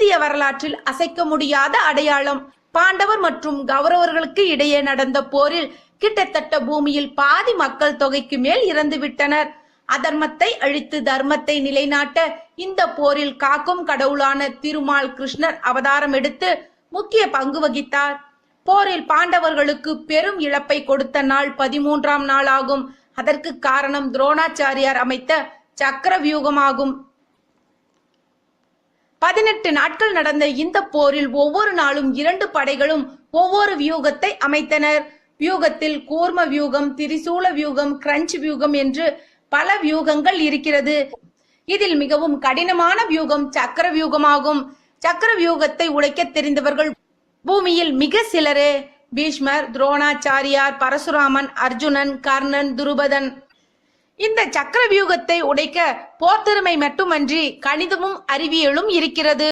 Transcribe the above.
இந்திய வரலாற்றில் அசைக்க முடியாத அடையாளம். பாண்டவர் மற்றும் கௌரவர்களுக்கு இடையே நடந்த போரில் கிட்டத்தட்ட பூமியில் பாதி மக்கள் தொகைக்கு மேல் இறந்து விட்டனர். அதர்மத்தை அழித்து தர்மத்தை நிலைநாட்ட இந்த போரில் காக்கும் கடவுளான திருமால் கிருஷ்ணர் அவதாரம் எடுத்து முக்கிய பங்கு வகித்தார். போரில் பாண்டவர்களுக்கு பெரும் இழப்பை கொடுத்த நாள் 13ஆம் நாள் ஆகும். அதற்கு காரணம் துரோணாச்சாரியார் அமைத்த சக்கர வியூகமாகும். 18 நாட்கள் நடந்த இந்த போரில் ஒவ்வொரு நாளும் 2 படைகளும் ஒவ்வொரு வியூகத்தை அமைத்தனர். வியூகத்தில் கூர்ம வியூகம், திரிசூல வியூகம், கிரஞ்ச் வியூகம் என்று பல வியூகங்கள் இருக்கிறது. இதில் மிகவும் கடினமான வியூகம் சக்கர வியூகமாகும். சக்கர வியூகத்தை உடைக்க தெரிந்தவர்கள் பூமியில் மிக சிலரே. பீஷ்மர், துரோணாச்சாரியார், பரசுராமன், அர்ஜுனன், கர்ணன், துருபதன். இந்த சக்கர வியூகத்தை உடைக்க போர் திறமை மட்டுமன்றி கணிதமும் அறிவியலும் இருக்கிறது.